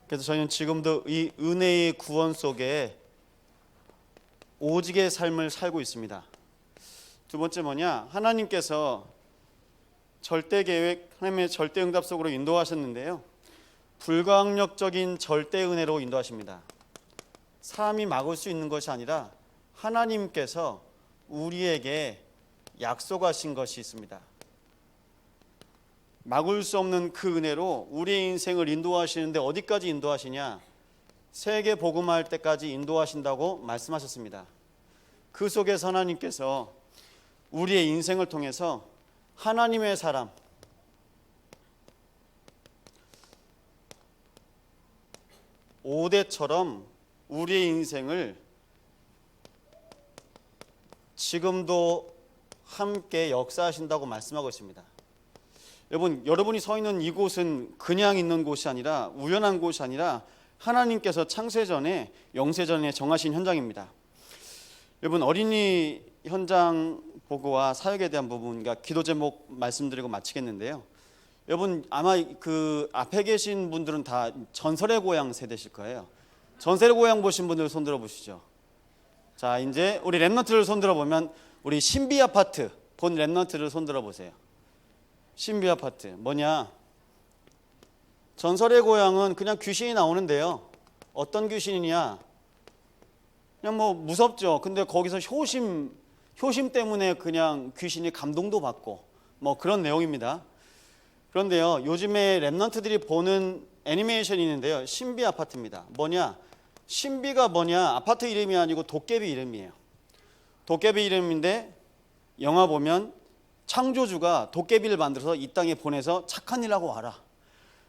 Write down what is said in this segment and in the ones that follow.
그래서 저희는 지금도 이 은혜의 구원 속에 오직의 삶을 살고 있습니다. 두 번째 뭐냐? 하나님께서 절대 계획, 하나님의 절대 응답 속으로 인도하셨는데요. 불가항력적인 절대 은혜로 인도하십니다. 사람이 막을 수 있는 것이 아니라 하나님께서 우리에게 약속하신 것이 있습니다. 막을 수 없는 그 은혜로 우리의 인생을 인도하시는데 어디까지 인도하시냐? 세계 복음할 때까지 인도하신다고 말씀하셨습니다. 그 속에서 하나님께서 우리의 인생을 통해서 하나님의 사람, 오대처럼 우리의 인생을 지금도 함께 역사하신다고 말씀하고 있습니다. 여러분이 서 있는 이곳은 그냥 있는 곳이 아니라 우연한 곳이 아니라 하나님께서 창세전에 영세전에 정하신 현장입니다. 여러분, 어린이 현장 보고와 사역에 대한 부분과 기도 제목 말씀드리고 마치겠는데요. 여러분, 아마 그 앞에 계신 분들은 다 전설의 고향 세대실 거예요. 전설의 고향 보신 분들 손 들어 보시죠. 자, 이제 우리 랩런트를 손 들어 보면 우리 신비 아파트 본 랩런트를 손 들어 보세요. 신비 아파트 뭐냐? 전설의 고향은 그냥 귀신이 나오는데요. 어떤 귀신이냐? 그냥 뭐 무섭죠. 근데 거기서 효심 때문에 그냥 귀신이 감동도 받고 뭐 그런 내용입니다. 그런데요, 요즘에 랩런트들이 보는 애니메이션이 있는데요. 신비 아파트입니다. 뭐냐? 신비가 뭐냐? 아파트 이름이 아니고 도깨비 이름이에요. 도깨비 이름인데 영화 보면 창조주가 도깨비를 만들어서 이 땅에 보내서 착한 일 하고 와라.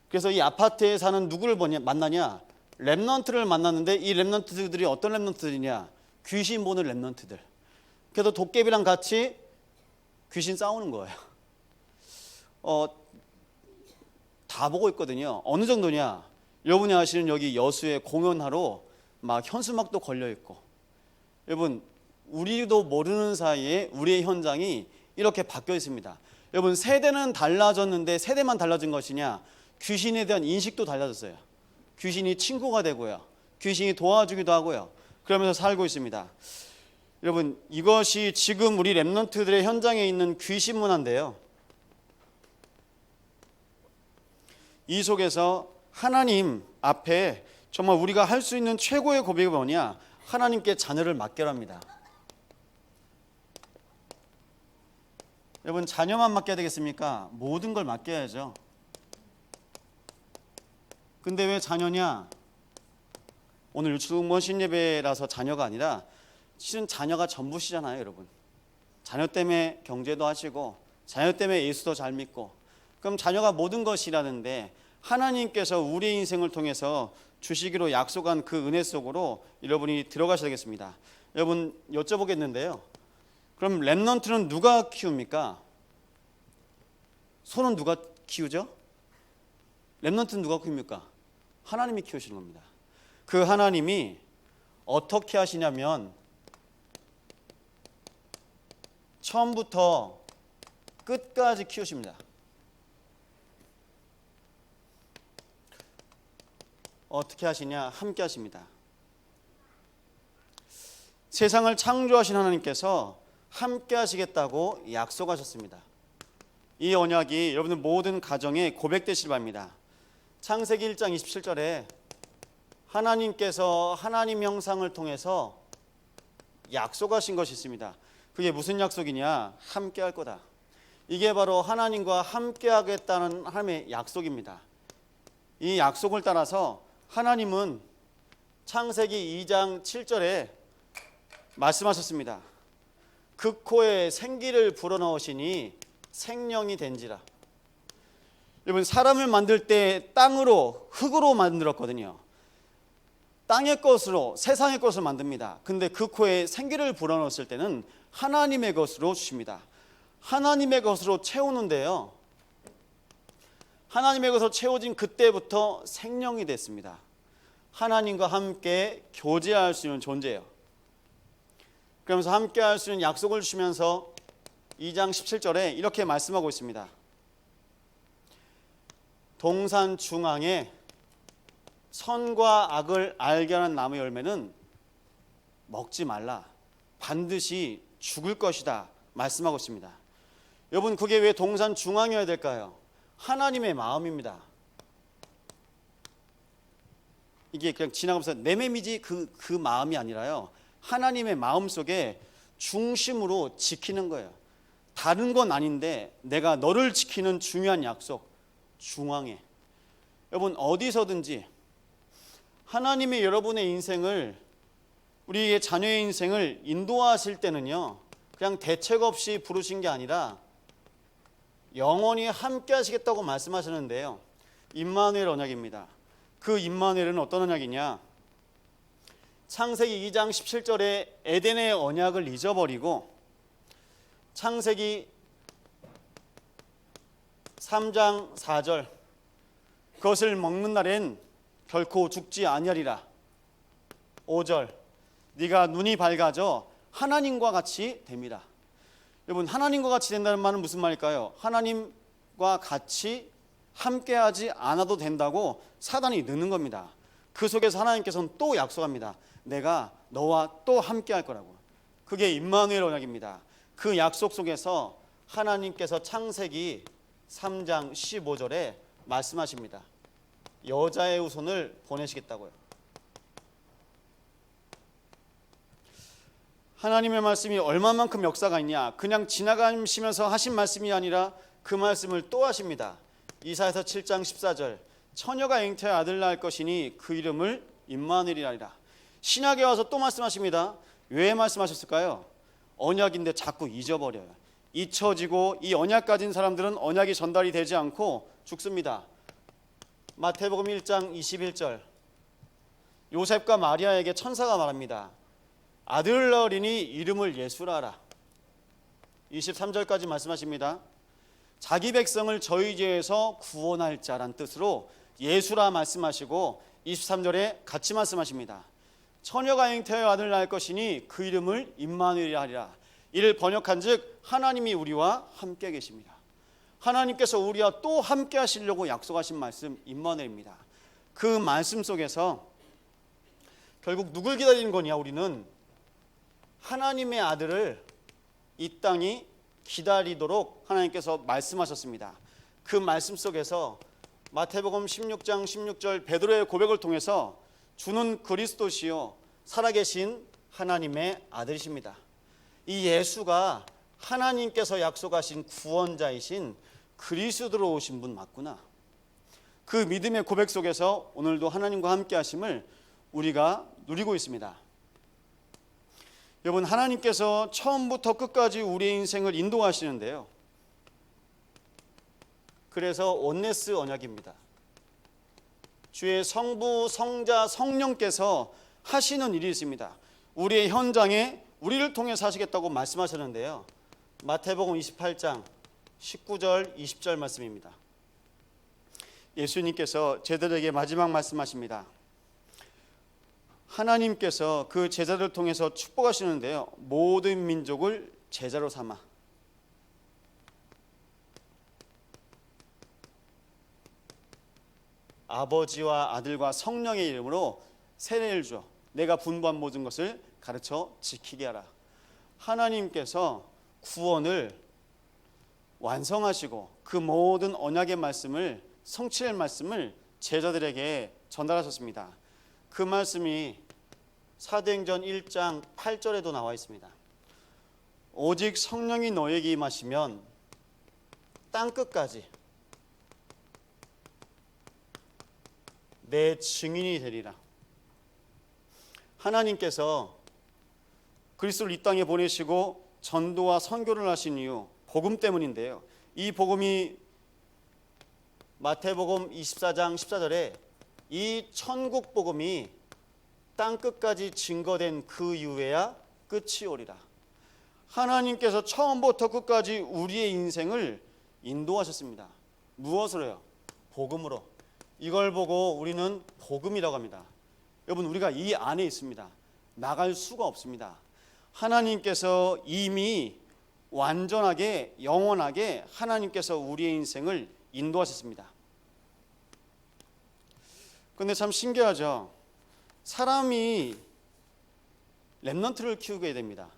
그래서 이 아파트에 사는 누구를 만나냐? 랩런트를 만났는데 이 랩런트들이 어떤 랩런트들이냐? 귀신 보는 랩런트들. 그래서 도깨비랑 같이 귀신 싸우는 거예요. 다 보고 있거든요. 어느 정도냐? 여러분이 아시는 여기 여수에 공연하러 막 현수막도 걸려 있고, 여러분 우리도 모르는 사이에 우리의 현장이 이렇게 바뀌어 있습니다. 여러분, 세대는 달라졌는데 세대만 달라진 것이냐? 귀신에 대한 인식도 달라졌어요. 귀신이 친구가 되고요, 귀신이 도와주기도 하고요, 그러면서 살고 있습니다. 여러분, 이것이 지금 우리 랩런트들의 현장에 있는 귀신 문화인데요. 이 속에서 하나님 앞에 정말 우리가 할 수 있는 최고의 고백이 뭐냐? 하나님께 자녀를 맡겨랍니다. 여러분, 자녀만 맡겨야 되겠습니까? 모든 걸 맡겨야죠. 근데 왜 자녀냐? 오늘 유충원 신예배라서 자녀가 아니라 실은 자녀가 전부시잖아요. 여러분, 자녀 때문에 경제도 하시고 자녀 때문에 예수도 잘 믿고, 그럼 자녀가 모든 것이라는데 하나님께서 우리의 인생을 통해서 주시기로 약속한 그 은혜 속으로 여러분이 들어가셔야 되겠습니다. 여러분, 여쭤보겠는데요. 그럼 랩런트는 누가 키웁니까? 소는 누가 키우죠? 랩런트는 누가 키웁니까? 하나님이 키우시는 겁니다. 그 하나님이 어떻게 하시냐면 처음부터 끝까지 키우십니다. 어떻게 하시냐? 함께 하십니다. 세상을 창조하신 하나님께서 함께 하시겠다고 약속하셨습니다. 이 언약이 여러분들 모든 가정에 고백되시길 바랍니다. 창세기 1장 27절에 하나님께서 하나님 형상을 통해서 약속하신 것이 있습니다. 그게 무슨 약속이냐? 함께 할 거다. 이게 바로 하나님과 함께 하겠다는 하나님의 약속입니다. 이 약속을 따라서 하나님은 창세기 2장 7절에 말씀하셨습니다. 그 코에 생기를 불어넣으시니 생명이 된지라. 여러분, 사람을 만들 때 땅으로, 흙으로 만들었거든요. 땅의 것으로, 세상의 것을 만듭니다. 근데 그 코에 생기를 불어넣었을 때는 하나님의 것으로 주십니다. 하나님의 것으로 채우는데요, 하나님의 것으로 채워진 그때부터 생명이 됐습니다. 하나님과 함께 교제할 수 있는 존재예요. 그러면서 함께 할 수 있는 약속을 주시면서 2장 17절에 이렇게 말씀하고 있습니다. 동산 중앙에 선과 악을 알게 하는 나무 열매는 먹지 말라. 반드시 죽을 것이다 말씀하고 있습니다. 여러분, 그게 왜 동산 중앙이어야 될까요? 하나님의 마음입니다. 이게 그냥 지나가면서 내맴이지 그 마음이 아니라요, 하나님의 마음 속에 중심으로 지키는 거예요. 다른 건 아닌데 내가 너를 지키는 중요한 약속, 중앙에. 여러분, 어디서든지 하나님이 여러분의 인생을, 우리의 자녀의 인생을 인도하실 때는요, 그냥 대책 없이 부르신 게 아니라 영원히 함께 하시겠다고 말씀하시는데요, 임마누엘 언약입니다. 그 임마누엘은 어떤 언약이냐? 창세기 2장 17절에 에덴의 언약을 잊어버리고 창세기 3장 4절 그것을 먹는 날엔 결코 죽지 아니하리라. 5절 네가 눈이 밝아져 하나님과 같이 됩니다. 여러분, 하나님과 같이 된다는 말은 무슨 말일까요? 하나님과 같이 함께하지 않아도 된다고 사단이 넣는 겁니다. 그 속에서 하나님께서는 또 약속합니다. 내가 너와 또 함께할 거라고. 그게 임마누엘 언약입니다. 그 약속 속에서 하나님께서 창세기 3장 15절에 말씀하십니다. 여자의 후손을 보내시겠다고요. 하나님의 말씀이 얼마만큼 역사가 있냐? 그냥 지나가시면서 하신 말씀이 아니라 그 말씀을 또 하십니다. 이사야서 7장 14절 처녀가 잉태하여 아들 낳을 것이니 그 이름을 임마누엘이라. 신약에 와서 또 말씀하십니다. 왜 말씀하셨을까요? 언약인데 자꾸 잊어버려요. 잊혀지고 이 언약 가진 사람들은 언약이 전달이 되지 않고 죽습니다. 마태복음 1장 21절 요셉과 마리아에게 천사가 말합니다. 아들을 낳으리니 이름을 예수라 하라. 23절까지 말씀하십니다. 자기 백성을 저희 죄에서 구원할 자란 뜻으로 예수라 말씀하시고 23절에 같이 말씀하십니다. 처녀가 잉태하여 아들을 낳을 것이니 그 이름을 임마누엘이라 하리라. 이를 번역한즉 하나님이 우리와 함께 계십니다. 하나님께서 우리와 또 함께 하시려고 약속하신 말씀 임마누엘입니다. 그 말씀 속에서 결국 누굴 기다리는 거냐? 우리는 하나님의 아들을 이 땅이 기다리도록 하나님께서 말씀하셨습니다. 그 말씀 속에서 마태복음 16장 16절 베드로의 고백을 통해서 주는 그리스도시요 살아계신 하나님의 아들이십니다. 이 예수가 하나님께서 약속하신 구원자이신 그리스도로 오신 분 맞구나. 그 믿음의 고백 속에서 오늘도 하나님과 함께 하심을 우리가 누리고 있습니다. 여러분, 하나님께서 처음부터 끝까지 우리의 인생을 인도하시는데요, 그래서 온네스 언약입니다. 주의 성부, 성자, 성령께서 하시는 일이 있습니다. 우리의 현장에 우리를 통해서 하시겠다고 말씀하셨는데요, 마태복음 28장 19절 20절 말씀입니다. 예수님께서 제자들에게 마지막 말씀하십니다. 하나님께서 그 제자들을 통해서 축복하시는데요, 모든 민족을 제자로 삼아 아버지와 아들과 성령의 이름으로 세례를 줘 내가 분부한 모든 것을 가르쳐 지키게 하라. 하나님께서 구원을 완성하시고 그 모든 언약의 말씀을, 성취할 말씀을 제자들에게 전달하셨습니다. 그 말씀이 사도행전 1장 8절에도 나와 있습니다. 오직 성령이 너에게 임하시면 땅끝까지 내 증인이 되리라. 하나님께서 그리스도를 이 땅에 보내시고 전도와 선교를 하신 이유 복음 때문인데요, 이 복음이 마태복음 24장 14절에 이 천국 복음이 땅끝까지 증거된 그 이후에야 끝이 오리라. 하나님께서 처음부터 끝까지 우리의 인생을 인도하셨습니다. 무엇으로요? 복음으로. 이걸 보고 우리는 복음이라고 합니다. 여러분, 우리가 이 안에 있습니다. 나갈 수가 없습니다. 하나님께서 이미 완전하게 영원하게 하나님께서 우리의 인생을 인도하셨습니다. 근데 참 신기하죠. 사람이 렘넌트를 키우게 됩니다.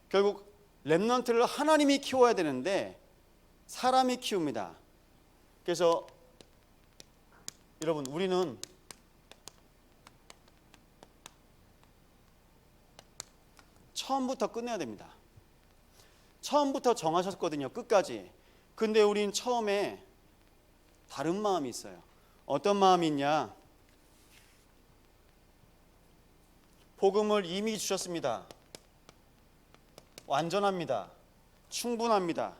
결국 렘넌트를 하나님이 키워야 되는데 사람이 키웁니다. 그래서 여러분, 우리는 처음부터 끝내야 됩니다. 처음부터 정하셨거든요, 끝까지. 근데 우린 처음에 다른 마음이 있어요. 어떤 마음이 있냐? 복음을 이미 주셨습니다. 완전합니다. 충분합니다.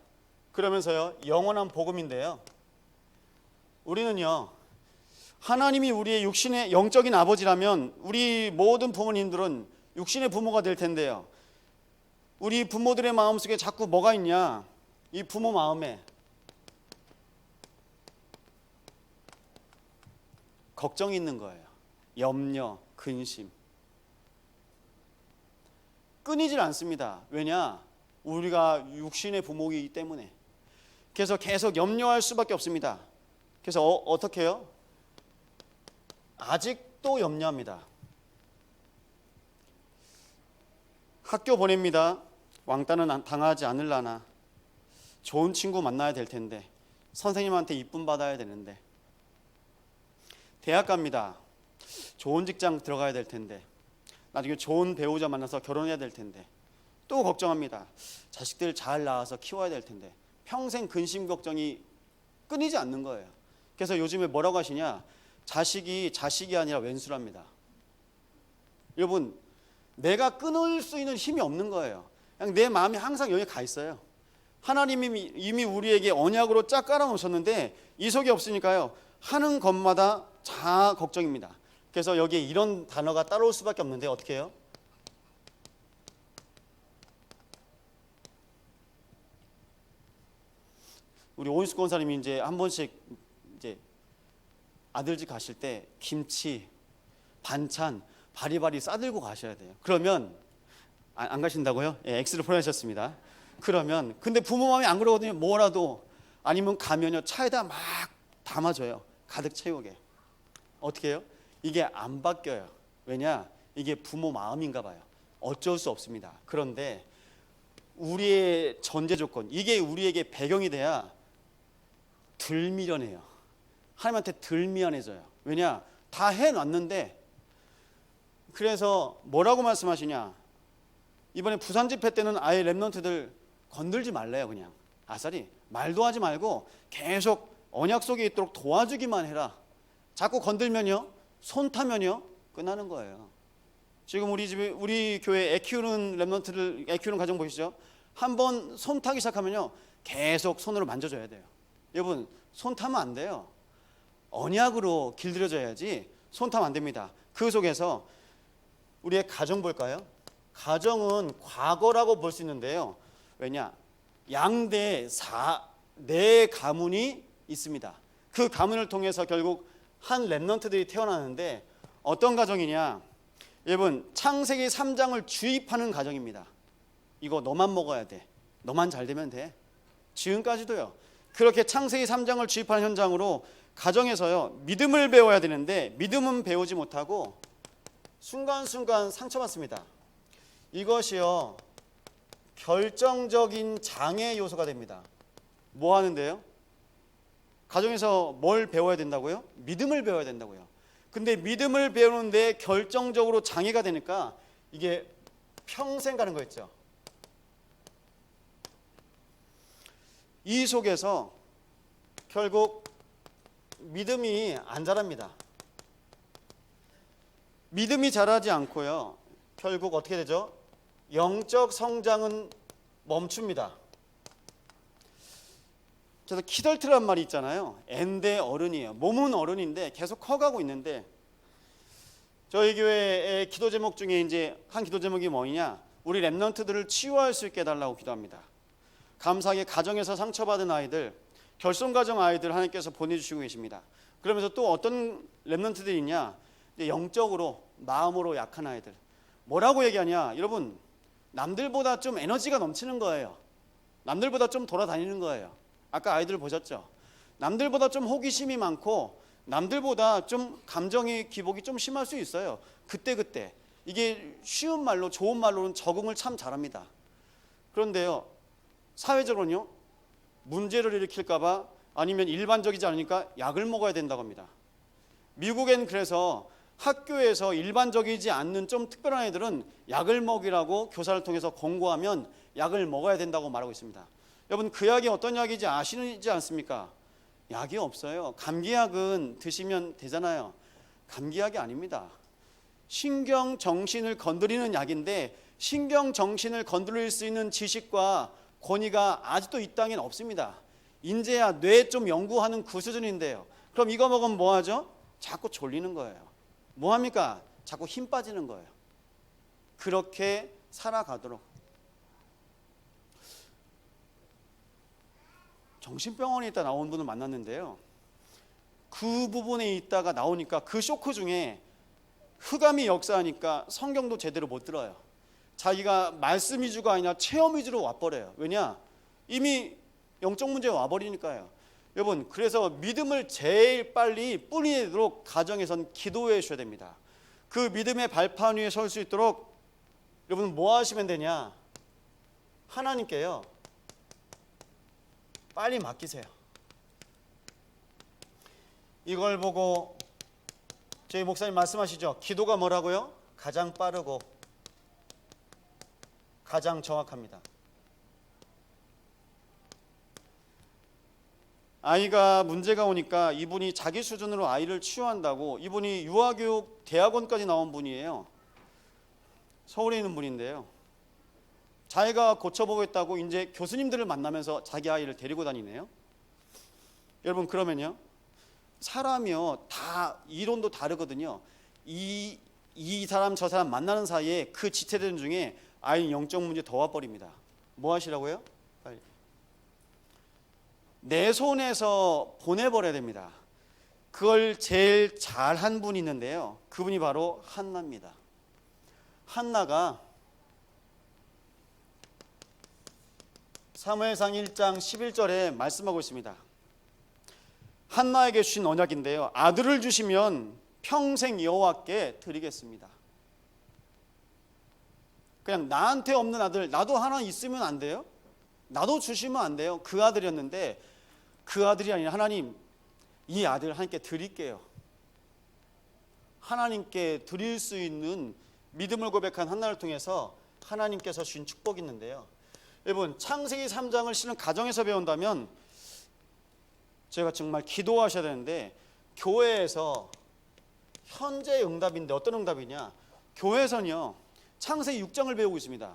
그러면서요, 영원한 복음인데요, 우리는요, 하나님이 우리의 육신의 영적인 아버지라면 우리 모든 부모님들은 육신의 부모가 될 텐데요, 우리 부모들의 마음속에 자꾸 뭐가 있냐? 이 부모 마음에 걱정이 있는 거예요. 염려, 근심. 끊이질 않습니다. 왜냐? 우리가 육신의 부모이기 때문에. 그래서 계속 염려할 수밖에 없습니다. 그래서 어떻게 해요? 아직도 염려합니다. 학교 보냅니다. 왕따는 당하지 않으려나. 좋은 친구 만나야 될 텐데, 선생님한테 이쁨 받아야 되는데. 대학 갑니다. 좋은 직장 들어가야 될 텐데, 나중에 좋은 배우자 만나서 결혼해야 될 텐데. 또 걱정합니다. 자식들 잘 낳아서 키워야 될 텐데. 평생 근심 걱정이 끊이지 않는 거예요. 그래서 요즘에 뭐라고 하시냐? 자식이 아니라 왼수랍니다. 여러분, 내가 끊을 수 있는 힘이 없는 거예요. 그냥 내 마음이 항상 여기 가 있어요. 하나님이 이미 우리에게 언약으로 쫙 깔아놓으셨는데 이속이 없으니까요, 하는 것마다 다 걱정입니다. 그래서 여기에 이런 단어가 따라올 수밖에 없는데 어떻게 해요? 우리 오인숙 권사님이 이제 한 번씩 이제 아들 집 가실 때 김치, 반찬 바리바리 싸들고 가셔야 돼요. 그러면 안 가신다고요? 예, X를 보내셨습니다. 그러면 근데 부모 마음이 안 그러거든요. 뭐라도 아니면 가면요, 차에다 막 담아줘요. 가득 채우게. 어떻게 해요? 이게 안 바뀌어요. 왜냐? 이게 부모 마음인가 봐요. 어쩔 수 없습니다. 그런데 우리의 전제 조건, 이게 우리에게 배경이 돼야 덜 미련해요. 하나님한테 덜 미안해져요. 왜냐? 다 해놨는데. 그래서 뭐라고 말씀하시냐? 이번에 부산 집회 때는 아예 렘넌트들 건들지 말래요. 그냥 아싸리 말도 하지 말고 계속 언약 속에 있도록 도와주기만 해라. 자꾸 건들면요, 손 타면요, 끝나는 거예요. 지금 우리 교회 애 키우는 렘넌트들, 애 키우는 가정 보시죠. 한번 손 타기 시작하면요, 계속 손으로 만져줘야 돼요. 여러분, 손 타면 안 돼요. 언약으로 길들여져야지 손 타면 안 됩니다. 그 속에서 우리의 가정 볼까요? 가정은 과거라고 볼 수 있는데요. 왜냐? 양대 네 가문이 있습니다. 그 가문을 통해서 결국 한 렘넌트들이 태어나는데 어떤 가정이냐? 여러분, 창세기 3장을 주입하는 가정입니다. 이거 너만 먹어야 돼. 너만 잘 되면 돼. 지금까지도요. 그렇게 창세기 3장을 주입하는 현장으로 가정에서요, 믿음을 배워야 되는데 믿음은 배우지 못하고 순간순간 상처받습니다. 이것이요, 결정적인 장애 요소가 됩니다. 뭐 하는데요? 가정에서 뭘 배워야 된다고요? 믿음을 배워야 된다고요. 근데 믿음을 배우는데 결정적으로 장애가 되니까 이게 평생 가는 거 있죠. 이 속에서 결국 믿음이 안 자랍니다. 믿음이 자라지 않고요, 결국 어떻게 되죠? 영적 성장은 멈춥니다. 그래서 키덜트란 말이 있잖아요. 엔데 어른이에요. 몸은 어른인데 계속 커가고 있는데, 저희 교회의 기도 제목 중에 이제 한 기도 제목이 뭐냐? 우리 렘넌트들을 치유할 수 있게 해달라고 기도합니다. 감사하게 가정에서 상처받은 아이들, 결손가정 아이들 하나님께서 보내주시고 계십니다. 그러면서 또 어떤 렘넌트들이 있냐? 영적으로, 마음으로 약한 아이들. 뭐라고 얘기하냐? 여러분, 남들보다 좀 에너지가 넘치는 거예요. 남들보다 좀 돌아다니는 거예요. 아까 아이들 보셨죠? 남들보다 좀 호기심이 많고 남들보다 좀 감정의 기복이 좀 심할 수 있어요. 그때 이게 쉬운 말로 좋은 말로는 적응을 참 잘합니다. 그런데요, 사회적으로는요, 문제를 일으킬까 봐 아니면 일반적이지 않으니까 약을 먹어야 된다고 합니다. 미국엔 그래서 학교에서 일반적이지 않는 좀 특별한 애들은 약을 먹이라고 교사를 통해서 권고하면 약을 먹어야 된다고 말하고 있습니다. 여러분, 그 약이 어떤 약인지 아시지 않습니까? 약이 없어요. 감기약은 드시면 되잖아요. 감기약이 아닙니다. 신경정신을 건드리는 약인데 신경정신을 건드릴 수 있는 지식과 권위가 아직도 이 땅엔 없습니다. 인제야 뇌 좀 연구하는 그 수준인데요. 그럼 이거 먹으면 뭐 하죠? 자꾸 졸리는 거예요. 뭐 합니까? 자꾸 힘 빠지는 거예요. 그렇게 살아가도록. 정신병원에 있다 나온 분을 만났는데요, 그 부분에 있다가 나오니까 그 쇼크 중에 흑암이 역사하니까 성경도 제대로 못 들어요. 자기가 말씀 위주가 아니라 체험 위주로 와버려요. 왜냐? 이미 영적 문제가 와버리니까요. 여러분, 그래서 믿음을 제일 빨리 뿌리내도록 가정에선 기도해 주셔야 됩니다. 그 믿음의 발판 위에 설 수 있도록 여러분 뭐 하시면 되냐? 하나님께요, 빨리 맡기세요. 이걸 보고 저희 목사님 말씀하시죠. 기도가 뭐라고요? 가장 빠르고 가장 정확합니다. 아이가 문제가 오니까 이분이 자기 수준으로 아이를 치유한다고, 이분이 유아교육 대학원까지 나온 분이에요. 서울에 있는 분인데요, 자기가 고쳐보겠다고 이제 교수님들을 만나면서 자기 아이를 데리고 다니네요. 여러분, 그러면요, 사람이요 다 이론도 다르거든요. 이 사람 저 사람 만나는 사이에 그 지체들 중에 아이 영적 문제 더 와버립니다. 뭐 하시라고요? 빨리. 내 손에서 보내버려야 됩니다. 그걸 제일 잘한 분이 있는데요, 그분이 바로 한나입니다. 한나가 사무엘상 1장 11절에 말씀하고 있습니다. 한나에게 주신 언약인데요, 아들을 주시면 평생 여호와께 드리겠습니다. 그냥 나한테 없는 아들 나도 하나 있으면 안 돼요? 나도 주시면 안 돼요? 그 아들이었는데 그 아들이 아니라 하나님, 이 아들 하나님께 드릴게요. 하나님께 드릴 수 있는 믿음을 고백한 한나를 통해서 하나님께서 주신 축복이 있는데요, 여러분, 창세기 3장을 실은 가정에서 배운다면 제가 정말 기도하셔야 되는데, 교회에서 현재 응답인데 어떤 응답이냐? 교회에서는요 창세기 6장을 배우고 있습니다.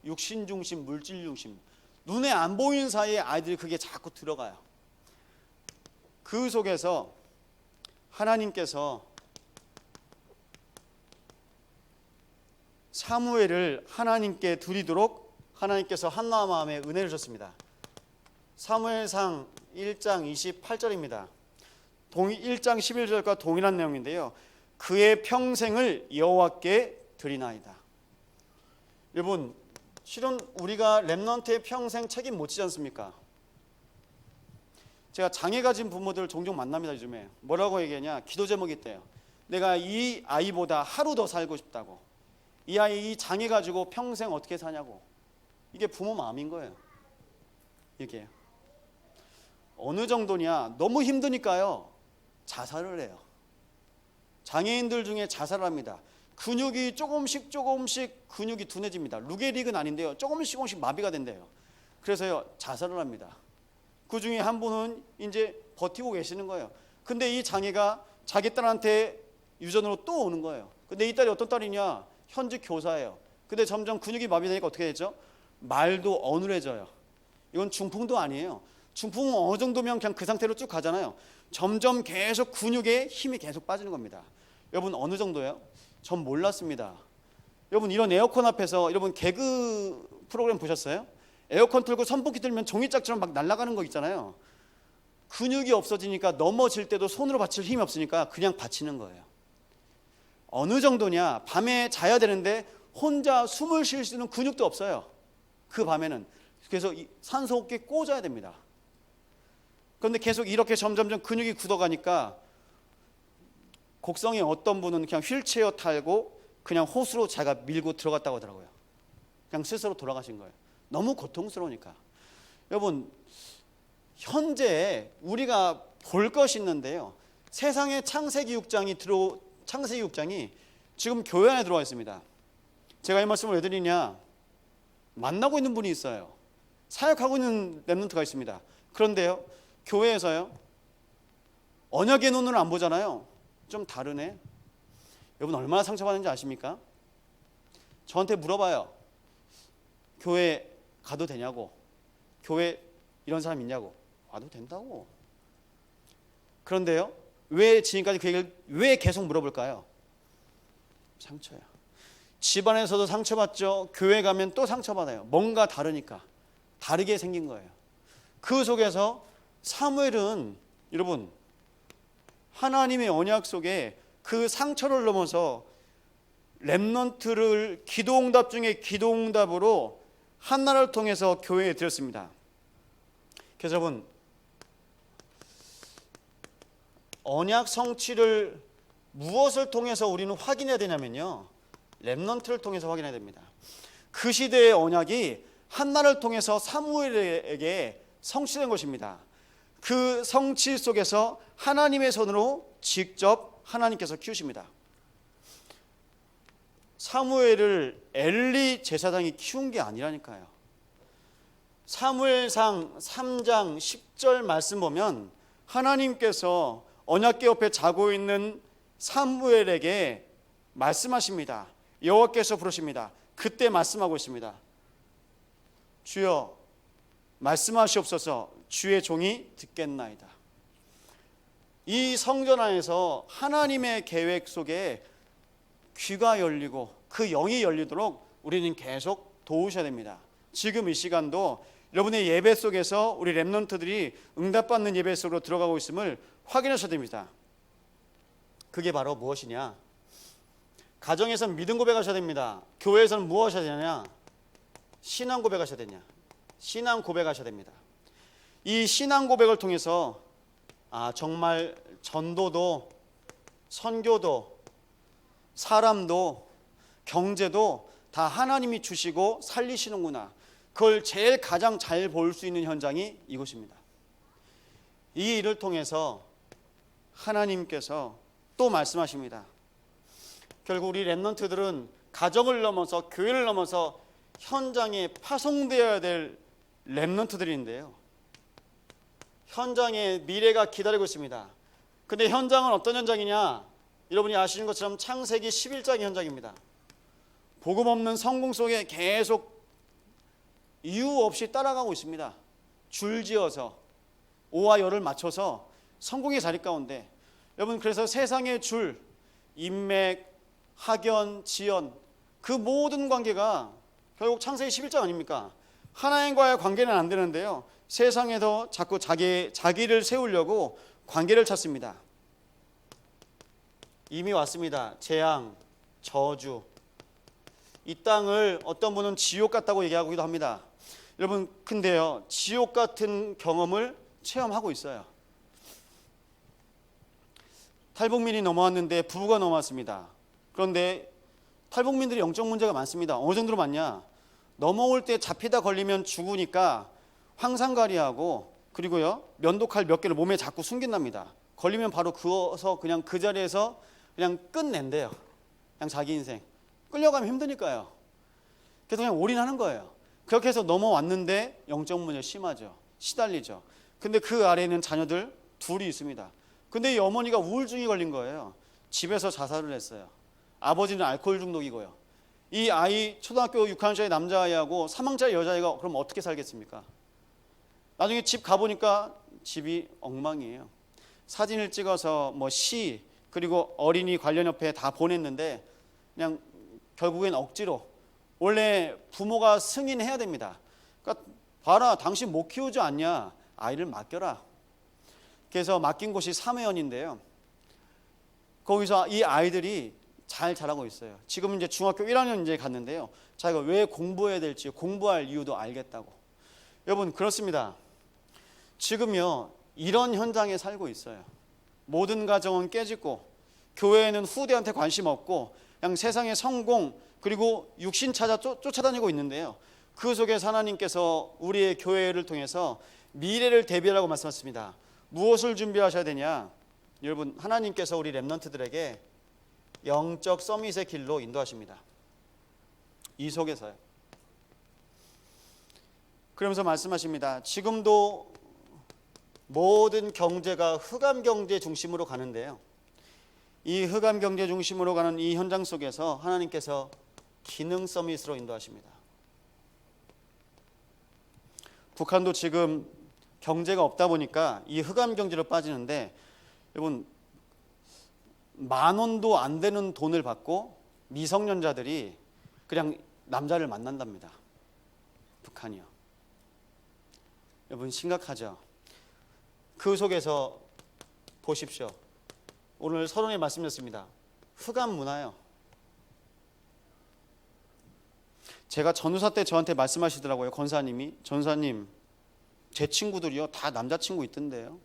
육신 중심, 물질 중심, 눈에 안 보이는 사이에 아이들이 그게 자꾸 들어가요. 그 속에서 하나님께서 사무엘을 하나님께 드리도록 하나님께서 한나 마음에 은혜를 주셨습니다. 사무엘상 1장 28절입니다. 1장 11절과 동일한 내용인데요, 그의 평생을 여호와께 드리나이다. 여러분, 실은 우리가 렘넌트의 평생 책임 못 지지 않습니까? 제가 장애 가진 부모들 종종 만납니다. 요즘에 뭐라고 얘기하냐? 기도 제목이 있대요. 내가 이 아이보다 하루 더 살고 싶다고. 이 아이 이 장애 가지고 평생 어떻게 사냐고. 이게 부모 마음인 거예요. 이게 어느 정도냐? 너무 힘드니까요 자살을 해요. 장애인들 중에 자살을 합니다. 근육이 조금씩 근육이 둔해집니다. 루게릭은 아닌데요, 조금씩 마비가 된대요. 그래서요 자살을 합니다. 그 중에 한 분은 이제 버티고 계시는 거예요. 근데 이 장애가 자기 딸한테 유전으로 또 오는 거예요. 근데 이 딸이 어떤 딸이냐? 현직 교사예요. 근데 점점 근육이 마비되니까 어떻게 되죠? 말도 어눌해져요. 이건 중풍도 아니에요. 중풍은 어느 정도면 그냥 그 상태로 쭉 가잖아요. 점점 계속 근육에 힘이 계속 빠지는 겁니다. 여러분, 어느 정도예요? 전 몰랐습니다. 여러분, 이런 에어컨 앞에서 여러분 개그 프로그램 보셨어요? 에어컨 틀고 선풍기 틀면 종이짝처럼 막 날아가는 거 있잖아요. 근육이 없어지니까 넘어질 때도 손으로 받칠 힘이 없으니까 그냥 받치는 거예요. 어느 정도냐? 밤에 자야 되는데 혼자 숨을 쉴 수 있는 근육도 없어요. 그 밤에는. 그래서 산소호흡기 꽂아야 됩니다. 그런데 계속 이렇게 점점점 근육이 굳어가니까 곡성에 어떤 분은 그냥 휠체어 탈고 그냥 호수로 자기가 밀고 들어갔다고 하더라고요. 그냥 스스로 돌아가신 거예요. 너무 고통스러우니까. 여러분, 현재 우리가 볼 것이 있는데요. 세상의 창세기 6장이 지금 교회 안에 들어와 있습니다. 제가 이 말씀을 왜 드리냐? 만나고 있는 분이 있어요. 사역하고 있는 렘넌트가 있습니다. 그런데요, 교회에서요, 언약의 눈으로 안 보잖아요. 좀 다르네. 여러분, 얼마나 상처받는지 아십니까? 저한테 물어봐요. 교회 가도 되냐고. 교회 이런 사람 있냐고. 와도 된다고. 그런데요, 왜 지금까지 그 얘기를 왜 계속 물어볼까요? 상처야. 집안에서도 상처받죠. 교회 가면 또 상처받아요. 뭔가 다르니까. 다르게 생긴 거예요. 그 속에서 사무엘은 여러분, 하나님의 언약 속에 그 상처를 넘어서 렘넌트를 기도응답 중에 기도응답으로 한나라를 통해서 교회에 드렸습니다. 그래서 여러분, 언약 성취를 무엇을 통해서 우리는 확인해야 되냐면요, 렘넌트를 통해서 확인해야 됩니다. 그 시대의 언약이 한나라를 통해서 사무엘에게 성취된 것입니다. 그 성취 속에서 하나님의 손으로 직접 하나님께서 키우십니다. 사무엘을 엘리 제사장이 키운 게 아니라니까요. 사무엘상 3장 10절 말씀 보면 하나님께서 언약궤 옆에 자고 있는 사무엘에게 말씀하십니다. 여호와께서 부르십니다. 그때 말씀하고 있습니다. 주여 말씀하시옵소서. 주의 종이 듣겠나이다. 이 성전 안에서 하나님의 계획 속에 귀가 열리고 그 영이 열리도록 우리는 계속 도우셔야 됩니다. 지금 이 시간도 여러분의 예배 속에서 우리 렘넌트들이 응답받는 예배 속으로 들어가고 있음을 확인하셔야 됩니다. 그게 바로 무엇이냐? 가정에서는 믿음 고백하셔야 됩니다. 교회에서는 무엇을 하셔야 되냐? 신앙 고백하셔야 되냐? 신앙 고백하셔야 됩니다. 이 신앙 고백을 통해서 정말 전도도 선교도 사람도 경제도 다 하나님이 주시고 살리시는구나. 그걸 제일 가장 잘 볼 수 있는 현장이 이곳입니다. 이 일을 통해서 하나님께서 또 말씀하십니다. 결국 우리 렘넌트들은 가정을 넘어서 교회를 넘어서 현장에 파송되어야 될 렘넌트들인데요. 현장에 미래가 기다리고 있습니다. 근데 현장은 어떤 현장이냐? 여러분이 아시는 것처럼 창세기 11장의 현장입니다. 복음 없는 성공 속에 계속 이유 없이 따라가고 있습니다. 줄지어서 오와 열을 맞춰서 성공의 자리 가운데, 여러분, 그래서 세상의 줄, 인맥, 학연, 지연, 그 모든 관계가 결국 창세기 11장 아닙니까? 하나님과의 관계는 안 되는데요, 세상에서 자꾸 자기를 세우려고 관계를 찾습니다. 이미 왔습니다. 재앙, 저주. 이 땅을 어떤 분은 지옥 같다고 얘기하기도 합니다. 여러분, 근데요, 지옥 같은 경험을 체험하고 있어요. 탈북민이 넘어왔는데 부부가 넘어왔습니다. 그런데 탈북민들이 영적 문제가 많습니다. 어느 정도로 많냐? 넘어올 때 잡히다 걸리면 죽으니까 황산가리하고 그리고요, 면도칼 몇 개를 몸에 자꾸 숨긴답니다. 걸리면 바로 그어서 그냥 그 자리에서 그냥 끝낸대요. 그냥 자기 인생. 끌려가면 힘드니까요. 그래서 그냥 올인하는 거예요. 그렇게 해서 넘어왔는데 영적 문제 심하죠. 시달리죠. 근데 그 아래에는 자녀들 둘이 있습니다. 근데 이 어머니가 우울증이 걸린 거예요. 집에서 자살을 했어요. 아버지는 알코올 중독이고요. 이 아이 초등학교 6학년짜리 남자아이하고 3학년짜리 여자아이가 그럼 어떻게 살겠습니까? 나중에 집 가보니까 집이 엉망이에요. 사진을 찍어서 시 그리고 어린이 관련협회에 다 보냈는데 그냥 결국엔 억지로, 원래 부모가 승인해야 됩니다. 그러니까 봐라, 당신 못 키우지 않냐, 아이를 맡겨라. 그래서 맡긴 곳이 삼회원인데요, 거기서 이 아이들이 잘 자라고 있어요. 지금 이제 중학교 1학년 이제 갔는데요, 자기가 왜 공부해야 될지 공부할 이유도 알겠다고. 여러분, 그렇습니다. 지금요, 이런 현장에 살고 있어요. 모든 가정은 깨지고 교회에는 후대한테 관심 없고 그냥 세상의 성공 그리고 육신 찾아 쫓아다니고 있는데요. 그 속에서 하나님께서 우리의 교회를 통해서 미래를 대비하라고 말씀하셨습니다. 무엇을 준비하셔야 되냐? 여러분, 하나님께서 우리 렘넌트들에게 영적 서밋의 길로 인도하십니다. 이 속에서요. 그러면서 말씀하십니다. 지금도 모든 경제가 흑암 경제 중심으로 가는데요. 이 흑암 경제 중심으로 가는 이 현장 속에서 하나님께서 기능 서밋으로 인도하십니다. 북한도 지금 경제가 없다 보니까 이 흑암 경제로 빠지는데, 여러분, 10,000원도 안 되는 돈을 받고 미성년자들이 그냥 남자를 만난답니다. 북한이요. 여러분, 심각하죠. 그 속에서 보십시오. 오늘 서론에 말씀드렸습니다. 흑암 문화요. 제가 전도사 때 저한테 말씀하시더라고요. 권사님이, 전사님, 제 친구들이요 다 남자친구 있던데요.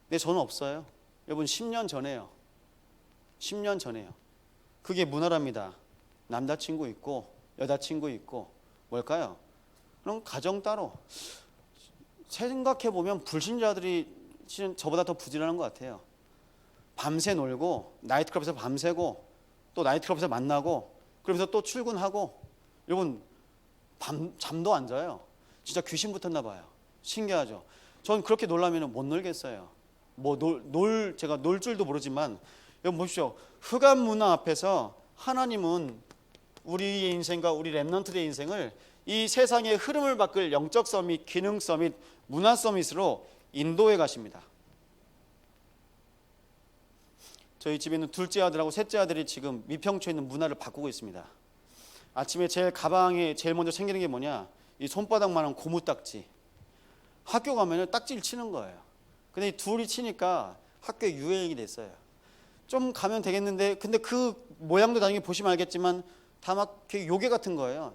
근데 저는 없어요. 여러분, 10년 전에요. 10년 전에요. 그게 문화랍니다. 남자친구 있고 여자친구 있고. 뭘까요? 그럼 가정 따로. 생각해보면 불신자들이 저보다 더 부지런한 것 같아요. 밤새 놀고 나이트클럽에서 밤새고 또 나이트클럽에서 만나고 그러면서 또 출근하고. 여러분, 잠도 안 자요. 진짜 귀신 붙었나 봐요. 신기하죠. 전 그렇게 놀라면 못 놀겠어요. 제가 놀 줄도 모르지만. 여러분 보십시오. 흑암 문화 앞에서 하나님은 우리의 인생과 우리 렘넌트의 인생을 이 세상의 흐름을 바꿀 영적 서밋, 기능 서밋, 문화 서밋으로 인도해 가십니다. 저희 집에 있는 둘째 아들하고 셋째 아들이 지금 미평초에 있는 문화를 바꾸고 있습니다. 아침에 가방에 제일 먼저 챙기는 게 뭐냐? 이 손바닥만한 고무딱지. 학교 가면 딱지를 치는 거예요. 근데 이 둘이 치니까 학교에 유행이 됐어요. 좀 가면 되겠는데, 근데 그 모양도 나중에 보시면 알겠지만 다 막 요괴 같은 거예요.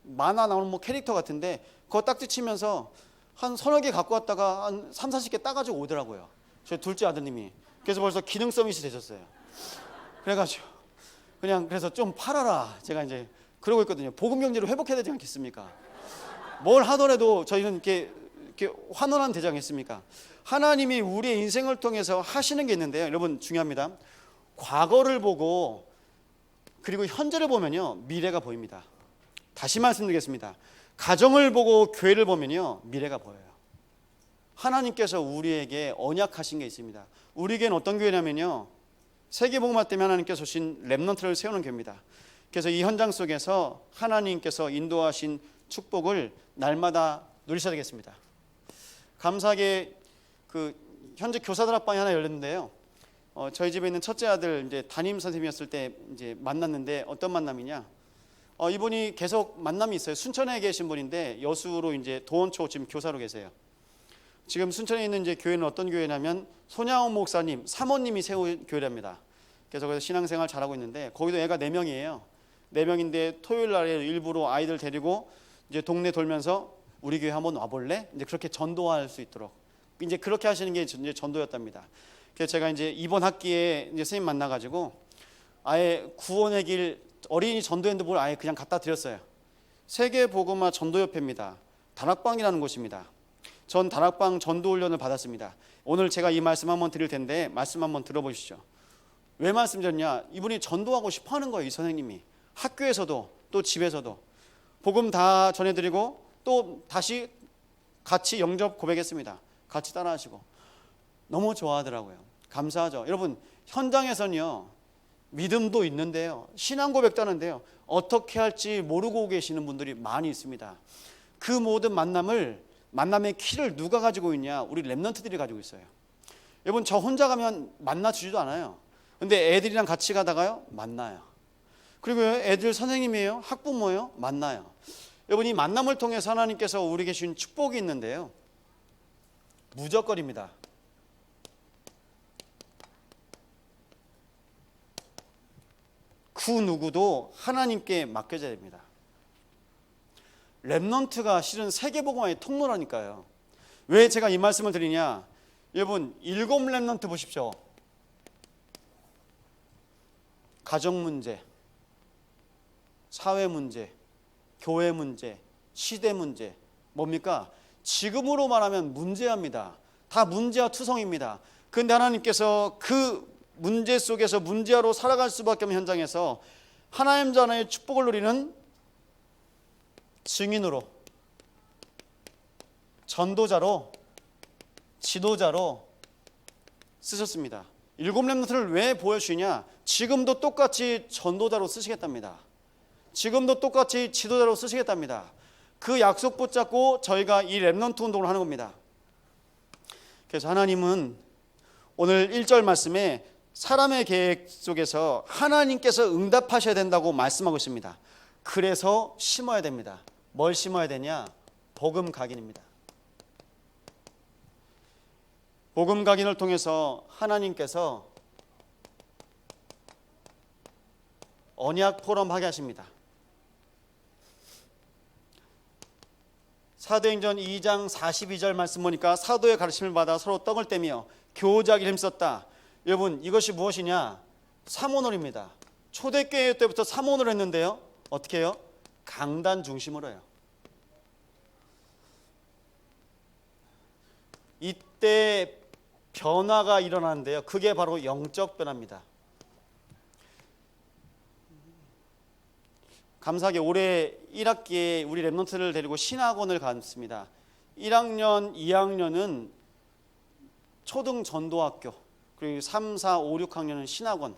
만화 나오는 캐릭터 같은데 그거 딱지 치면서 한 서너 개 갖고 왔다가 한 3, 40개 따가지고 오더라고요. 저희 둘째 아드님이. 그래서 벌써 기능 서밋이 되셨어요. 그래가지고 그래서 좀 팔아라. 제가 이제 그러고 있거든요. 복음 경제로 회복해야 되지 않겠습니까? 뭘 하더라도 저희는 이렇게 환원한 대지 않겠습니까? 하나님이 우리의 인생을 통해서 하시는 게 있는데요. 여러분, 중요합니다. 과거를 보고 그리고 현재를 보면요 미래가 보입니다. 다시 말씀드리겠습니다. 가정을 보고 교회를 보면요 미래가 보여요. 하나님께서 우리에게 언약하신 게 있습니다. 우리에게는 어떤 교회냐면요, 세계복음화 때문에 하나님께서 주신 렘넌트를 세우는 교회입니다. 그래서 이 현장 속에서 하나님께서 인도하신 축복을 날마다 누리셔야 되겠습니다. 감사하게 현재 교사들 합방이 하나 열렸는데요. 저희 집에 있는 첫째 아들 이제 담임 선생님이었을 때 이제 만났는데, 어떤 만남이냐? 이분이 계속 만남이 있어요. 순천에 계신 분인데 여수로 이제 도원초 지금 교사로 계세요. 지금 순천에 있는 이제 교회는 어떤 교회냐면 손양원 목사님, 사모님이 세운 교회랍니다. 그래서 신앙생활 잘하고 있는데 거기도 애가 4명이에요. 4명인데 토요일 날에 일부러 아이들 데리고 이제 동네 돌면서 우리 교회 한번 와볼래? 이제 그렇게 전도할 수 있도록 이제 그렇게 하시는 게 이제 전도였답니다. 그래서 제가 이제 이번 학기에 이제 선생님 만나가지고 아예 구원의 길 어린이 전도 핸드볼 아예 그냥 갖다 드렸어요. 세계복음화 전도협회입니다. 다락방이라는 곳입니다. 전 다락방 전도 훈련을 받았습니다. 오늘 제가 이 말씀 한번 드릴 텐데 말씀 한번 들어보시죠. 왜 말씀드렸냐? 이분이 전도하고 싶어 하는 거예요. 이 선생님이 학교에서도 또 집에서도 복음 다 전해드리고 또 다시 같이 영접 고백했습니다. 같이 따라하시고 너무 좋아하더라고요. 감사하죠. 여러분, 현장에서는요 믿음도 있는데요, 신앙 고백도 하는데요, 어떻게 할지 모르고 계시는 분들이 많이 있습니다. 그 모든 만남의 키를 누가 가지고 있냐? 우리 렘넌트들이 가지고 있어요. 여러분, 저 혼자 가면 만나주지도 않아요. 근데 애들이랑 같이 가다가요 만나요. 그리고 애들 선생님이에요, 학부모예요, 만나요. 여러분, 이 만남을 통해서 하나님께서 우리에게 주신 축복이 있는데요, 무조건입니다. 그 누구도 하나님께 맡겨져야 됩니다. 렘넌트가 실은 세계복음화의 통로라니까요. 왜 제가 이 말씀을 드리냐? 여러분, 7 렘넌트 보십시오. 가정 문제, 사회 문제, 교회 문제, 시대 문제, 뭡니까? 지금으로 말하면 문제합니다. 다 문제와 투성입니다. 그런데 하나님께서 그 문제 속에서 문제로 살아갈 수밖에 없는 현장에서 하나님 자녀의 축복을 누리는 증인으로, 전도자로, 지도자로 쓰셨습니다. 7 렘넌트를 왜 보여주시냐? 지금도 똑같이 전도자로 쓰시겠답니다. 지금도 똑같이 지도자로 쓰시겠답니다. 그 약속 붙잡고 저희가 이 렘넌트 운동을 하는 겁니다. 그래서 하나님은 오늘 1절 말씀에 사람의 계획 속에서 하나님께서 응답하셔야 된다고 말씀하고 있습니다. 그래서 심어야 됩니다. 뭘 심어야 되냐? 복음 각인입니다. 복음 각인을 통해서 하나님께서 언약 포럼 하게 하십니다. 사도행전 2장 42절 말씀 보니까 사도의 가르침을 받아 서로 떡을 떼며 교제하기를 힘썼다. 여러분, 이것이 무엇이냐? 사모놀입니다. 초대교회 때부터 사모놀을 했는데요, 어떻게 해요? 강단 중심으로 해요. 이때 변화가 일어나는데요, 그게 바로 영적 변화입니다. 감사하게 올해 1학기에 우리 렘넌트를 데리고 신학원을 갔습니다. 1학년, 2학년은 초등 전도학교, 그리고 3, 4, 5, 6학년은 신학원.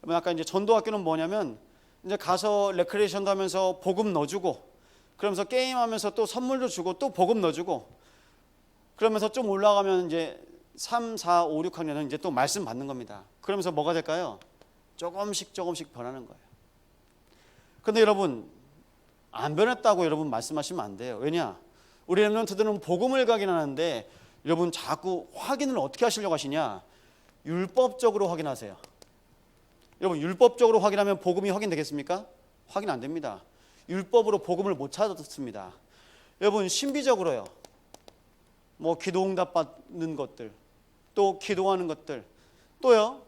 아까 이제 전도학교는 뭐냐면 이제 가서 레크레이션도 하면서 복음 넣어주고, 그러면서 게임하면서 또 선물도 주고 또 복음 넣어주고, 그러면서 좀 올라가면 이제 3, 4, 5, 6학년은 이제 또 말씀 받는 겁니다. 그러면서 뭐가 될까요? 조금씩 변하는 거예요. 근데 여러분, 안 변했다고 여러분 말씀하시면 안 돼요. 왜냐? 우리 렘넌트들은 복음을 각인하는데 여러분 자꾸 확인을 어떻게 하시려고 하시냐? 율법적으로 확인하세요. 여러분, 율법적으로 확인하면 복음이 확인되겠습니까? 확인 안 됩니다. 율법으로 복음을 못 찾았습니다. 여러분, 신비적으로요, 뭐 기도응답 받는 것들, 또 기도하는 것들, 또요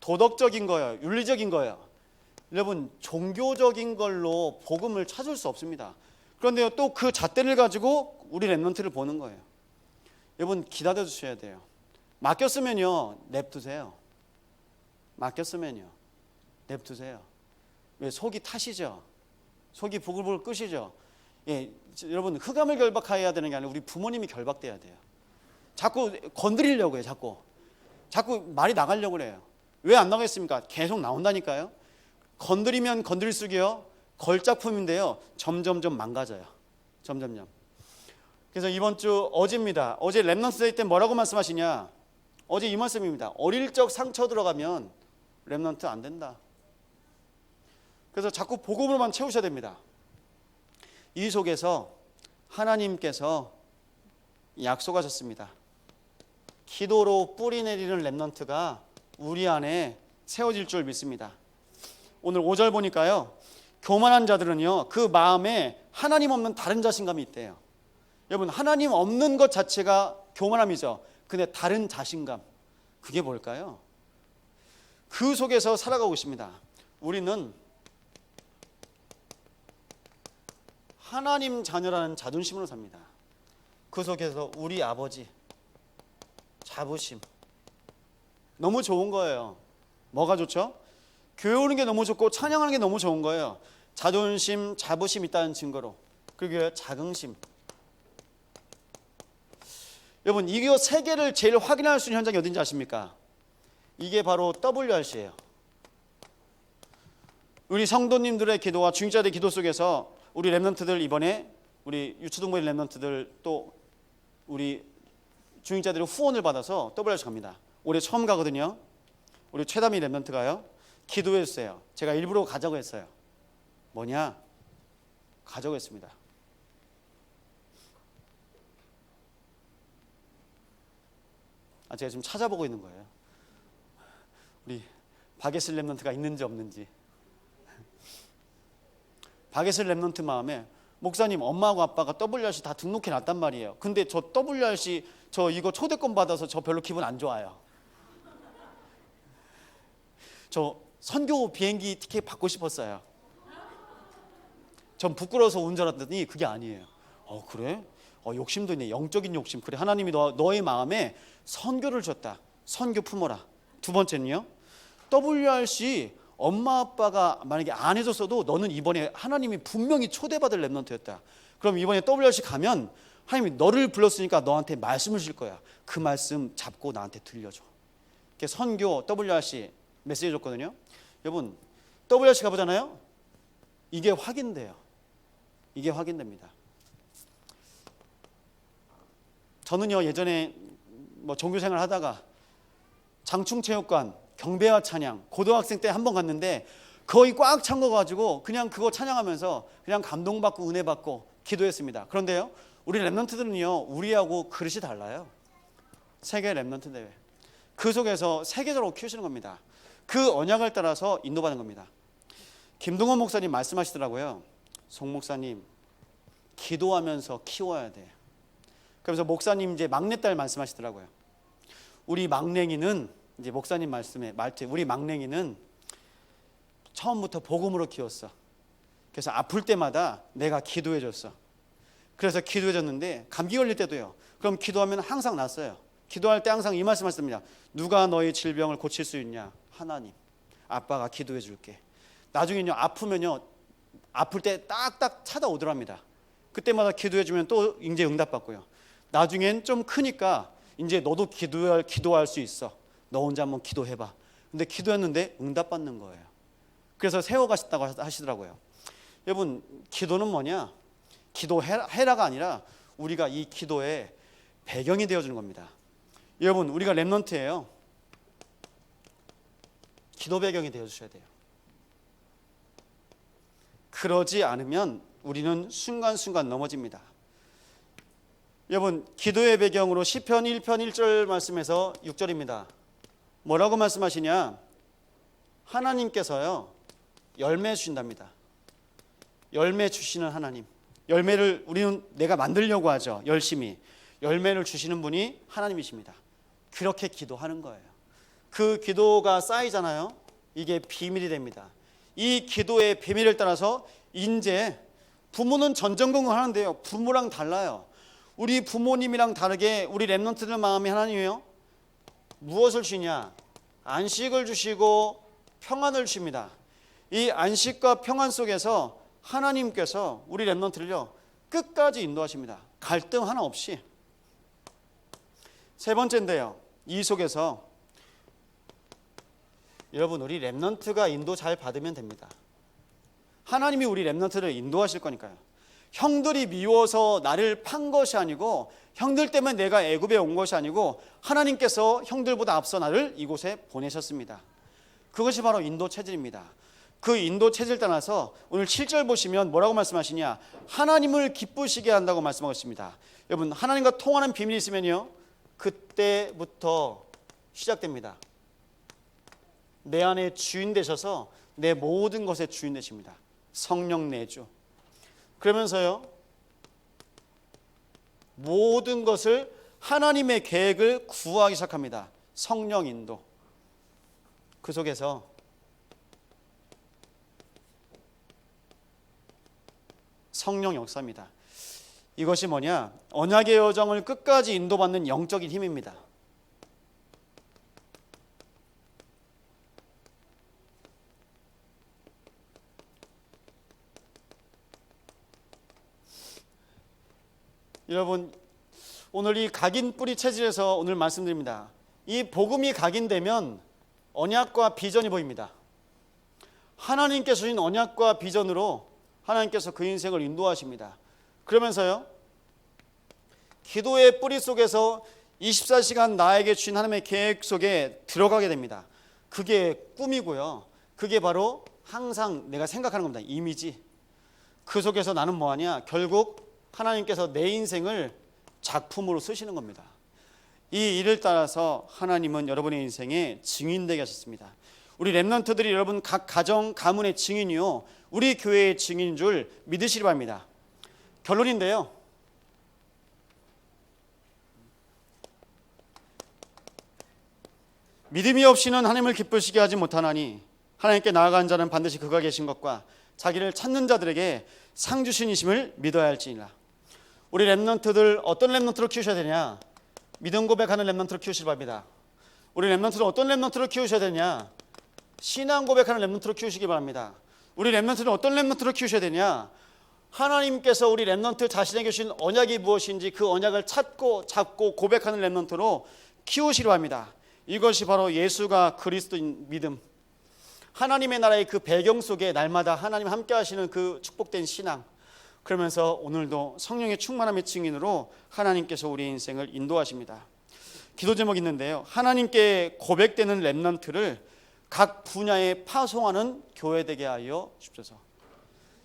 도덕적인 거예요, 윤리적인 거예요. 여러분, 종교적인 걸로 복음을 찾을 수 없습니다. 그런데요, 또 그 잣대를 가지고 우리 렘넌트를 보는 거예요. 여러분, 기다려 주셔야 돼요. 맡겼으면요, 냅두세요. 맡겼으면요, 냅두세요. 왜? 속이 타시죠? 속이 부글부글 끓시죠? 예, 여러분, 흑암을 결박해야 되는 게 아니라 우리 부모님이 결박돼야 돼요. 자꾸 건드리려고 해요. 자꾸 말이 나가려고 그래요. 왜 안 나가겠습니까? 계속 나온다니까요. 건드리면 건드릴수록요, 걸작품인데요, 점점점 망가져요. 점점점. 그래서 이번 주 어제입니다. 어제 렘넌트 데이 때 뭐라고 말씀하시냐? 어제 이 말씀입니다. 어릴 적 상처 들어가면 렘넌트 안 된다. 그래서 자꾸 복음으로만 채우셔야 됩니다. 이 속에서 하나님께서 약속하셨습니다. 기도로 뿌리 내리는 렘넌트가 우리 안에 세워질 줄 믿습니다. 오늘 5절 보니까요, 교만한 자들은요, 그 마음에 하나님 없는 다른 자신감이 있대요. 여러분, 하나님 없는 것 자체가 교만함이죠. 근데 다른 자신감, 그게 뭘까요? 그 속에서 살아가고 있습니다. 우리는 하나님 자녀라는 자존심으로 삽니다. 그 속에서 우리 아버지, 자부심, 너무 좋은 거예요. 뭐가 좋죠? 교회 오는 게 너무 좋고 찬양하는 게 너무 좋은 거예요. 자존심, 자부심 있다는 증거로. 그리고 자긍심. 여러분, 이거 세 개를 제일 확인할 수 있는 현장이 어딘지 아십니까? 이게 바로 WRC예요. 우리 성도님들의 기도와 중직자들의 기도 속에서 우리 렘넌트들, 이번에 우리 유초등부의 렘넌트들, 또 우리 중직자들의 후원을 받아서 WRC 갑니다. 올해 처음 가거든요. 우리 최다미 렘넌트가요, 기도해 주세요. 제가 일부러 가자고 했어요. 뭐냐? 가자고 했습니다. 제가 지금 찾아보고 있는 거예요. 우리 박예슬 렘넌트가 있는지 없는지. 박예슬 렘넌트 마음에, 목사님, 엄마하고 아빠가 WRC 다 등록해 놨단 말이에요. 근데 저 WRC 저 이거 초대권 받아서 저 별로 기분 안 좋아요. 저 선교 비행기 티켓 받고 싶었어요. 전 부끄러워서 온 줄 알았더니 그게 아니에요. 그래? 욕심도 있네. 영적인 욕심. 그래, 하나님이 너의 마음에 선교를 줬다. 선교 품어라. 두 번째는요, WRC 엄마 아빠가 만약에 안 해줬어도 너는 이번에 하나님이 분명히 초대받을 렘넌트였다. 그럼 이번에 WRC 가면 하나님이 너를 불렀으니까 너한테 말씀을 주실 거야. 그 말씀 잡고 나한테 들려줘. 이렇게 선교 WRC 메시지 줬거든요. 여러분, WRC 가보잖아요. 이게 확인돼요. 이게 확인됩니다. 저는요, 예전에 종교생활 하다가 장충체육관 경배와 찬양 고등학생 때 한 번 갔는데 거의 꽉 찬 거 가지고 그냥 그거 찬양하면서 그냥 감동받고 은혜 받고 기도했습니다. 그런데요, 우리 렘넌트들은요, 우리하고 그릇이 달라요. 세계 렘넌트 대회, 그 속에서 세계적으로 키우시는 겁니다. 그 언약을 따라서 인도받는 겁니다. 김동원 목사님 말씀하시더라고요. 송 목사님, 기도하면서 키워야 돼. 그러면서 목사님 이제 막내딸 말씀하시더라고요. 우리 막냉이는, 이제 목사님 말투, 우리 막냉이는 처음부터 복음으로 키웠어. 그래서 아플 때마다 내가 기도해 줬어. 그래서 기도해 줬는데 감기 걸릴 때도요, 그럼 기도하면 항상 낫어요. 기도할 때 항상 이 말씀 하십니다. 누가 너의 질병을 고칠 수 있냐? 하나님. 아빠가 기도해 줄게. 나중에는요, 아프면요, 아플 때 딱딱 찾아오더랍니다. 그때마다 기도해 주면 또 이제 응답받고요. 나중엔 좀 크니까 이제 너도 기도할 수 있어. 너 혼자 한번 기도해봐. 근데 기도했는데 응답받는 거예요. 그래서 세워가셨다고 하시더라고요. 여러분, 기도는 뭐냐? 기도해라가 아니라 우리가 이 기도의 배경이 되어주는 겁니다. 여러분, 우리가 렘넌트예요. 기도 배경이 되어주셔야 돼요. 그러지 않으면 우리는 순간순간 넘어집니다. 여러분, 기도의 배경으로 시편 1편 1절 말씀에서 6절입니다. 뭐라고 말씀하시냐? 하나님께서요, 열매 주신답니다. 열매 주시는 하나님. 열매를 우리는 내가 만들려고 하죠. 열심히. 열매를 주시는 분이 하나님이십니다. 그렇게 기도하는 거예요. 그 기도가 쌓이잖아요. 이게 비밀이 됩니다. 이 기도의 비밀을 따라서 이제 부모는 전전긍긍 하는데요, 부모랑 달라요. 우리 부모님이랑 다르게 우리 렘넌트들 마음이 하나님이에요. 무엇을 주냐? 안식을 주시고 평안을 주십니다. 이 안식과 평안 속에서 하나님께서 우리 렘넌트를요, 끝까지 인도하십니다. 갈등 하나 없이. 세 번째인데요, 이 속에서 여러분, 우리 렘넌트가 인도 잘 받으면 됩니다. 하나님이 우리 렘넌트를 인도하실 거니까요. 형들이 미워서 나를 판 것이 아니고, 형들 때문에 내가 애굽에 온 것이 아니고, 하나님께서 형들보다 앞서 나를 이곳에 보내셨습니다. 그것이 바로 인도 체질입니다. 그 인도 체질 따라서 오늘 7절 보시면 뭐라고 말씀하시냐? 하나님을 기쁘시게 한다고 말씀하고 있습니다. 여러분, 하나님과 통하는 비밀이 있으면요, 그때부터 시작됩니다. 내 안에 주인 되셔서 내 모든 것의 주인 되십니다. 성령 내주. 그러면서요, 모든 것을 하나님의 계획을 구하기 시작합니다. 성령 인도. 그 속에서 성령 역사입니다. 이것이 뭐냐? 언약의 여정을 끝까지 인도받는 영적인 힘입니다. 여러분, 오늘 이 각인 뿌리 체질에서 오늘 말씀드립니다. 이 복음이 각인되면 언약과 비전이 보입니다. 하나님께서 주신 언약과 비전으로 하나님께서 그 인생을 인도하십니다. 그러면서요, 기도의 뿌리 속에서 24시간 나에게 주신 하나님의 계획 속에 들어가게 됩니다. 그게 꿈이고요, 그게 바로 항상 내가 생각하는 겁니다. 이미지. 그 속에서 나는 뭐하냐? 결국 하나님께서 내 인생을 작품으로 쓰시는 겁니다. 이 일을 따라서 하나님은 여러분의 인생에 증인되게 하셨습니다. 우리 렘넌트들이 여러분 각 가정 가문의 증인이요, 우리 교회의 증인인 줄 믿으시기 바랍니다. 결론인데요, 믿음이 없이는 하나님을 기쁘시게 하지 못하나니 하나님께 나아간 자는 반드시 그가 계신 것과 자기를 찾는 자들에게 상 주신이심을 믿어야 할지니라. 우리 렘넌트들 어떤 렘넌트로 키우셔야 되냐? 믿음 고백하는 렘넌트로 키우시기 바랍니다. 우리 렘넌트들 어떤 렘넌트로 키우셔야 되냐? 신앙 고백하는 렘넌트로 키우시기 바랍니다. 우리 렘넌트는 어떤 렘넌트로 키우셔야 되냐? 하나님께서 우리 렘넌트 자신에게 주신 언약이 무엇인지 그 언약을 찾고 잡고 고백하는 렘넌트로 키우시려 합니다. 이것이 바로 예수가 그리스도인 믿음, 하나님의 나라의 그 배경 속에 날마다 하나님 함께 하시는 그 축복된 신앙, 그러면서 오늘도 성령의 충만함의 증인으로 하나님께서 우리 인생을 인도하십니다. 기도 제목 있는데요, 하나님께 고백되는 렘넌트를 각 분야에 파송하는 교회 되게 하여 주옵소서.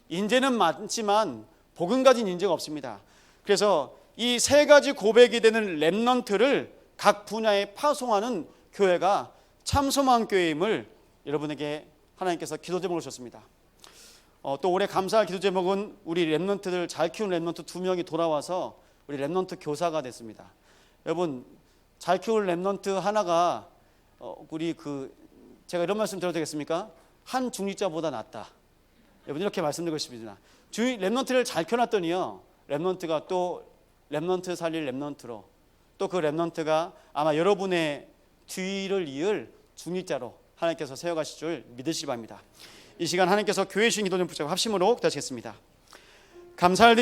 인재는 많지만 복음 가진 인재가 없습니다. 그래서 이 세 가지 고백이 되는 렘넌트를 각 분야에 파송하는 교회가 참소망교회임을 여러분에게 하나님께서 기도 제목을 주셨습니다. 또 올해 감사할 기도 제목은 우리 렘넌트들 잘 키운 렘넌트 2명이 돌아와서 우리 렘넌트 교사가 됐습니다. 여러분, 잘 키운 렘넌트 하나가 우리 제가 이런 말씀 드려도 되겠습니까? 한 중직자보다 낫다. 여러분, 이렇게 말씀드리고 싶습니다. 렘넌트를 잘 켜놨더니요, 렘넌트가 또 렘넌트 살릴 렘넌트로, 또 그 렘넌트가 아마 여러분의 뒤를 이을 중직자로 하나님께서 세워가실 줄 믿으시기 바랍니다. 이 시간 하나님께서 교회 주신 기도 좀 붙잡고 합심으로 기도하시겠습니다. 감사를 드립니다.